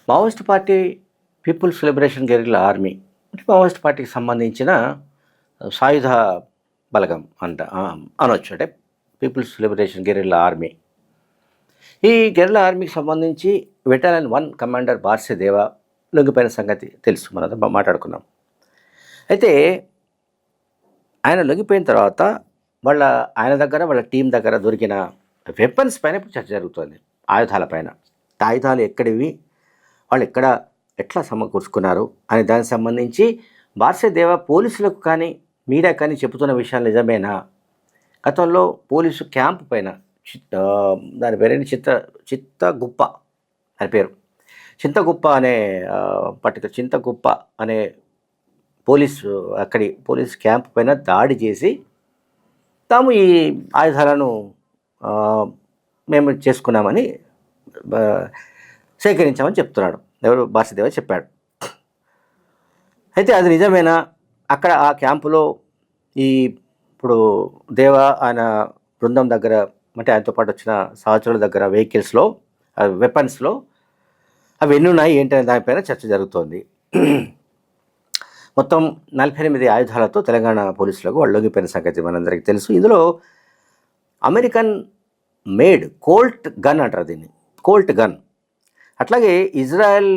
Maoist party People's Liberation Guerrilla Army అంటే Maoist పార్టీకి సంబంధించిన సాయుధ బలగం అనొచ్చు. అంటే పీపుల్స్ లిబరేషన్ గెరిల్లా ఆర్మీ. ఈ గెరిల్లా ఆర్మీకి సంబంధించి బెటాలియన్ 1 కమాండర్ బార్సెదేవ లొంగిపోయిన సంగతి తెలుసు, మనంతా మాట్లాడుకున్నాం. అయితే ఆయన లొంగిపోయిన తర్వాత ఆయన దగ్గర వాళ్ళ టీం దగ్గర దొరికిన వెపన్స్ పైన ఇప్పుడు చర్చ జరుగుతుంది. ఆయుధాల పైన. ఆయుధాలు ఎక్కడివి, వాళ్ళు ఎట్లా సమకూర్చుకున్నారు అనే దానికి సంబంధించి బార్సెదేవ పోలీసులకు కానీ మీడియా కానీ చెబుతున్న విషయాలు నిజమేనా? గతంలో పోలీసు క్యాంప్ పైన దాని పేరేంటి చింతగుప్ప అని పేరు. చింతగుప్ప అనే చింతగుప్ప అనే పోలీస్ క్యాంప్ పైన దాడి చేసి తాము ఈ ఆయుధాలను మేము చేసుకున్నామని సేకరించామని చెప్తున్నాడు. ఎవరు? బార్సెదేవ చెప్పాడు. అయితే అది నిజమేనా? అక్కడ ఆ క్యాంపులో ఇప్పుడు దేవ ఆయన బృందం దగ్గర, అంటే ఆయనతో పాటు వచ్చిన సహచరుల దగ్గర వెహికల్స్లో వెపన్స్లో అవి ఎన్ని ఉన్నాయి ఏంటనే దానిపైన చర్చ జరుగుతోంది. మొత్తం 48 ఆయుధాలతో తెలంగాణ పోలీసులకు వాళ్ళు లొంగిపోయిన సంగతి మనందరికీ తెలుసు. ఇందులో అమెరికన్ మేడ్ కోల్ట్ గన్ అంటారు దీన్ని, కోల్ట్ గన్. అట్లాగే ఇజ్రాయెల్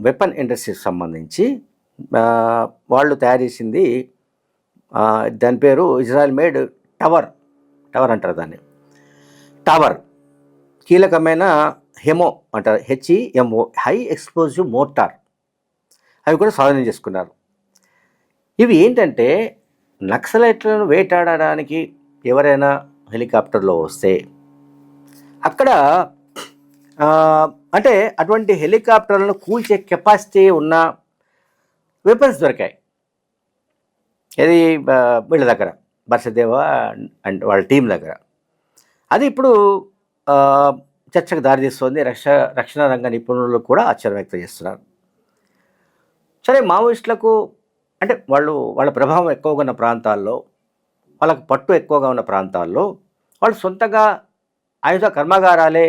వెపన్ ఇండస్ట్రీకి సంబంధించి వాళ్ళు తయారు చేసింది, దాని పేరు ఇజ్రాయెల్ మేడ్ టవర్ అంటారు దాన్ని. టవర్ కీలకమైన హెమో అంటారు, HEMO, హై ఎక్స్ప్లోజివ్ మోటార్, అవి కూడా స్వాధీనం చేసుకున్నారు. ఇవి ఏంటంటే నక్సలైట్లను వేటాడడానికి ఎవరైనా హెలికాప్టర్లో వస్తే అక్కడ అంటే అటువంటి హెలికాప్టర్లను కూల్చే కెపాసిటీ ఉన్న వెపన్స్ దొరికాయి. ఇది వీళ్ళ దగ్గర, బార్సెదేవ అండ్ వాళ్ళ టీం దగ్గర. అది ఇప్పుడు చర్చకు దారితీస్తుంది. రక్షణ రంగ నిపుణులు కూడా ఆశ్చర్యం వ్యక్తం చేస్తున్నారు. సరే, మావోయిస్టులకు అంటే వాళ్ళ ప్రభావం ఎక్కువగా ఉన్న ప్రాంతాల్లో, వాళ్ళకు పట్టు ఎక్కువగా ఉన్న ప్రాంతాల్లో వాళ్ళు సొంతగా ఆయుధ కర్మాగారాలే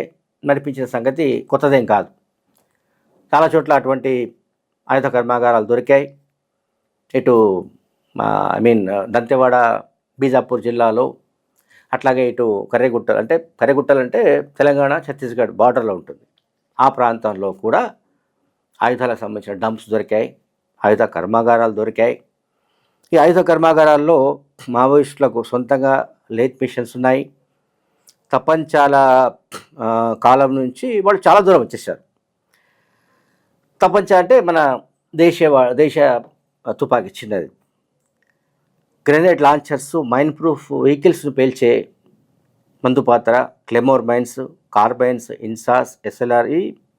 నడిపించిన సంగతి కొత్తదేం కాదు. చాలా చోట్ల అటువంటి ఆయుధ కర్మాగారాలు దొరికాయి. ఇటు దంతెవాడ, బీజాపూర్ జిల్లాలో, అట్లాగే ఇటు కర్రెగుట్టలు అంటే తెలంగాణ ఛత్తీస్గఢ్ బార్డర్లో ఉంటుంది. ఆ ప్రాంతంలో కూడా ఆయుధాలకు సంబంధించిన డంప్స్ దొరికాయి, ఆయుధ కర్మాగారాలు దొరికాయి. ఈ ఆయుధ కర్మాగారాల్లో మావోయిస్టులకు సొంతంగా లేత్ మిషన్స్ ఉన్నాయి. తపంచాల కాలం నుంచి వాళ్ళు చాలా దూరం వచ్చేసారు. తపంచ అంటే మన దేశ తుపాకీ, చిన్నది. గ్రెనేడ్ లాంచర్స్, మైన్ ప్రూఫ్ వెహికల్స్ను పేల్చే మందుపాత్ర, claymore mines, carbines, INSAS, SLR,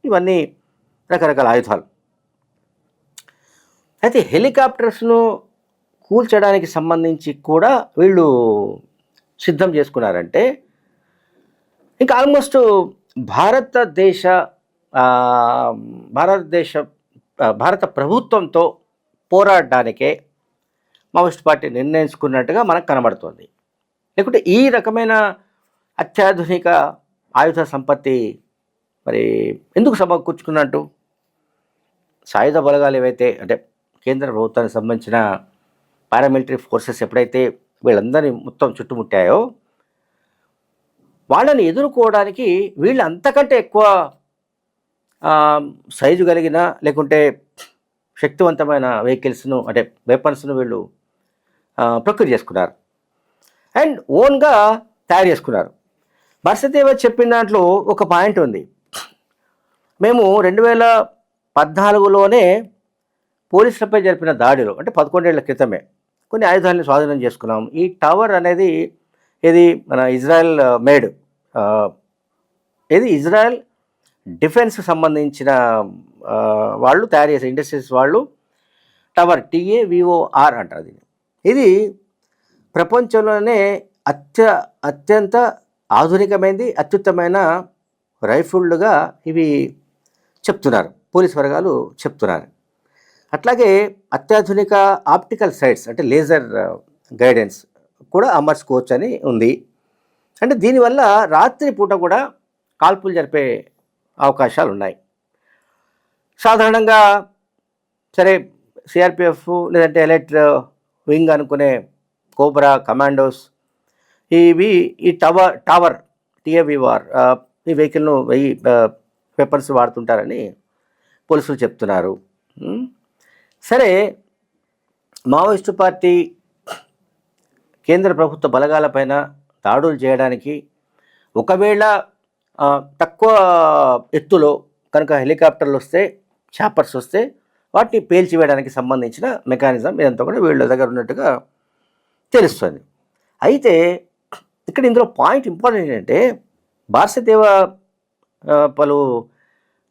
ఇవన్నీ రకరకాల ఆయుధాలు. అయితే హెలికాప్టర్స్ను కూల్చడానికి సంబంధించి కూడా వీళ్ళు సిద్ధం చేసుకున్నారంటే ఇంకా ఆల్మోస్ట్ భారత ప్రభుత్వంతో పోరాడడానికే మావోయిస్ట్ పార్టీ నిర్ణయించుకున్నట్టుగా మనకు కనబడుతుంది. లేకుంటే ఈ రకమైన అత్యాధునిక ఆయుధ సంపత్తి మరి ఎందుకు సమకూర్చుకున్నట్టు? సాయుధ బలగాలు ఏవైతే అంటే కేంద్ర ప్రభుత్వానికి సంబంధించిన పారామిలిటరీ ఫోర్సెస్ ఎప్పుడైతే వీళ్ళందరినీ మొత్తం చుట్టుముట్టాయో, వాళ్ళని ఎదుర్కోవడానికి వీళ్ళు అంతకంటే ఎక్కువ సైజు కలిగిన లేకుంటే శక్తివంతమైన వెహికల్స్ను అంటే వెపన్స్ను వీళ్ళు ప్రొక్యూర్ చేసుకున్నారు అండ్ ఓన్గా తయారు చేసుకున్నారు. బార్సెదేవ చెప్పిన దాంట్లో ఒక పాయింట్ ఉంది. మేము 2014లోనే పోలీసులపై జరిపిన దాడిలో, అంటే 11 ఏళ్ల క్రితమే, కొన్ని ఆయుధాలను స్వాధీనం చేసుకున్నాం. ఈ టవర్ అనేది ఇది మన ఇజ్రాయెల్ మేడ్, ఇది ఇజ్రాయెల్ డిఫెన్స్కి సంబంధించిన వాళ్ళు తయారు చేసే ఇండస్ట్రీస్ వాళ్ళు టవర్, TAVOR అంటారు దీన్ని. ఇది ప్రపంచంలోనే అత్యంత ఆధునికమైనది, అత్యుత్తమైన రైఫిల్డ్గా ఇవి చెప్తున్నారు, పోలీస్ వర్గాలు చెప్తున్నారు. అట్లాగే అత్యాధునిక ఆప్టికల్ సైట్స్ అంటే లేజర్ గైడెన్స్ కూడా అమర్చుకోవచ్చు అని ఉంది. అంటే దీనివల్ల రాత్రి పూట కూడా కాల్పులు జరిపే అవకాశాలు ఉన్నాయి. సాధారణంగా సరే సిఆర్పిఎఫ్ లేదంటే ఎలైట్ వింగ్ అనుకునే కోబ్రా కమాండోస్ ఇవి ఈ టావర్ టీఏవిఆర్ ఈ వెహికల్ను వెపన్స్ వాడుతుంటారని పోలీసులు చెప్తున్నారు. సరే మావోయిస్టు పార్టీ కేంద్ర ప్రభుత్వ బలగాలపైన దాడులు చేయడానికి ఒకవేళ తక్కువ ఎత్తులో కనుక హెలికాప్టర్లు వస్తే చాపర్స్ వస్తే వాటిని పేల్చివేయడానికి సంబంధించిన మెకానిజం ఇదంతా కూడా వీళ్ళ దగ్గర ఉన్నట్టుగా తెలుస్తుంది. అయితే ఇక్కడ ఇందులో పాయింట్ ఇంపార్టెంట్ ఏంటంటే భారతదేవ పలు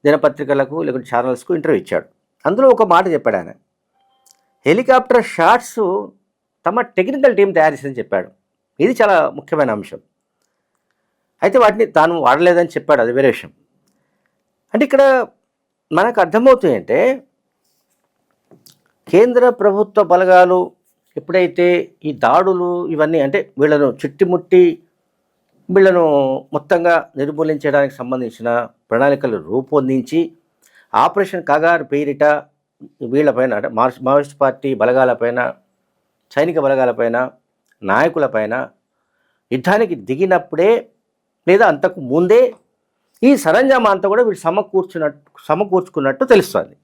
దినపత్రికలకు లేకుంటే ఛానల్స్కు ఇంటర్వ్యూ ఇచ్చాడు. అందులో ఒక మాట చెప్పాడు ఆయన, హెలికాప్టర్ షాట్స్ తమ టెక్నికల్ టీం తయారు చేసిందని చెప్పాడు. ఇది చాలా ముఖ్యమైన అంశం. అయితే వాటిని తాను వాడలేదని చెప్పాడు, అది వేరే విషయం. అంటే ఇక్కడ మనకు అర్థమవుతుంది అంటే కేంద్ర ప్రభుత్వ బలగాలు ఎప్పుడైతే ఈ దాడులు ఇవన్నీ అంటే వీళ్ళను చుట్టుముట్టి వీళ్ళను మొత్తంగా నిర్మూలించడానికి సంబంధించిన ప్రణాళికలు రూపొందించి ఆపరేషన్ కగార్ పేరిట వీళ్ళపైన అంటే మావోయిస్ట్ పార్టీ బలగాలపైన సైనిక బలగాలపైన నాయకులపైన యుద్ధానికి దిగినప్పుడే లేదా అంతకు ముందే ఈ సరంజామా అంతా కూడా వీళ్ళు సమకూర్చుకున్నట్టు తెలుస్తుంది.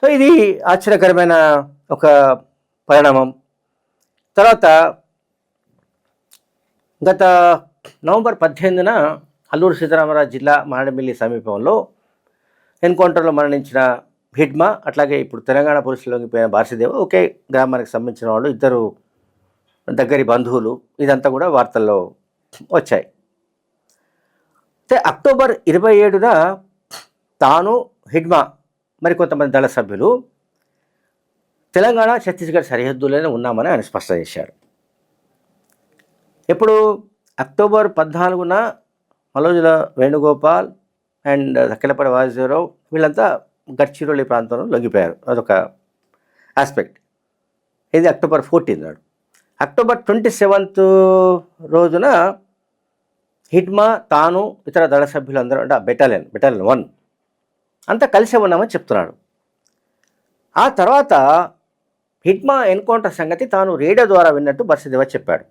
సో ఇది ఆశ్చర్యకరమైన ఒక పరిణామం. తర్వాత గత నవంబర్ 18న అల్లూరు సీతారామరాజు జిల్లా మారేడుమిల్లి సమీపంలో ఎన్కౌంటర్లో మరణించిన హిడ్మా అట్లాగే ఇప్పుడు తెలంగాణ పోలీసులు లొంగిపోయిన భారతదేవ ఒకే గ్రామానికి సంబంధించిన వాళ్ళు, ఇద్దరు దగ్గరి బంధువులు, ఇదంతా కూడా వార్తల్లో వచ్చాయి. అయితే అక్టోబర్ 27న తాను హిడ్మా మరికొంతమంది దళ సభ్యులు తెలంగాణ ఛత్తీస్గఢ్ సరిహద్దులోనే ఉన్నామని ఆయన స్పష్టం చేశారు. ఇప్పుడు అక్టోబర్ 14న మలోజుల వేణుగోపాల్ అండ్ దక్కెలపల్లి వాసుదేవరావు వీళ్ళంతా గడ్చిరోలి ప్రాంతంలో లొంగిపోయారు. అదొక ఆస్పెక్ట్. ఇది అక్టోబర్ 14 నాడు. అక్టోబర్ 27 రోజున హిడ్మా తాను ఇతర దళ సభ్యులందరూ అంటే బెటాలియన్ 1 అంతా కలిసే ఉన్నామని చెప్తున్నాడు. ఆ తర్వాత హిడ్మా ఎన్కౌంటర్ సంగతి తాను రేడియో ద్వారా విన్నట్టు బర్సదేవ చెప్పాడు.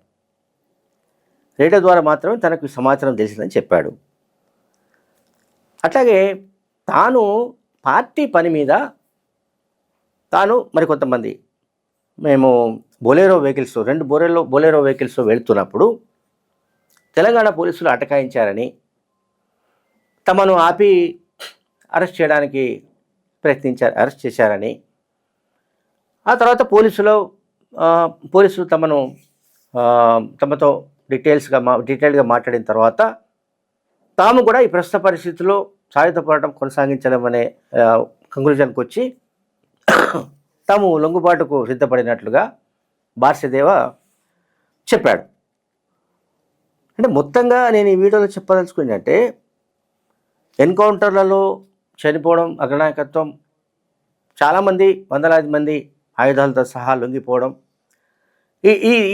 రేడియో ద్వారా మాత్రమే తనకు సమాచారం తెలిసిందని చెప్పాడు. అట్లాగే తాను పార్టీ పని మీద తాను మరికొంతమంది మేము బొలెరో వెహికల్స్ 2 బొలెరో వెహికల్స్ వెళుతున్నప్పుడు తెలంగాణ పోలీసులు అటకాయించారని, తమను ఆపి అరెస్ట్ చేయడానికి అరెస్ట్ చేశారని, ఆ తర్వాత పోలీసులు తమతో డీటెయిల్డ్గా మాట్లాడిన తర్వాత తాము కూడా ఈ ప్రస్తుత పరిస్థితుల్లో సాయుధ పోరాటం కొనసాగించలేమనే కంక్లూజన్కి వచ్చి తాము లొంగుబాటుకు సిద్ధపడినట్లుగా భారతదేవ చెప్పాడు. అంటే మొత్తంగా నేను ఈ వీడియోలో చెప్పదలుచుకుంటే ఎన్కౌంటర్లలో చనిపోవడం, అగ్రనాయకత్వం, చాలామంది వందలాది మంది ఆయుధాలతో సహా లొంగిపోవడం,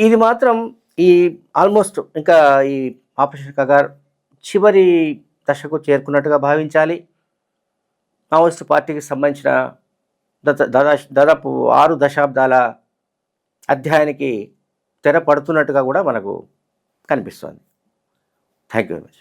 ఇది మాత్రం ఈ ఆల్మోస్ట్ ఇంకా ఈ ఆపరేషన్ కగార్ చివరి దశకు చేరుకున్నట్టుగా భావించాలి. మావోయిస్టు పార్టీకి సంబంధించిన దాదాపు 6 దశాబ్దాల అధ్యాయానికి తెర పడుతున్నట్టుగా కూడా మనకు కనిపిస్తుంది. Thank you very much.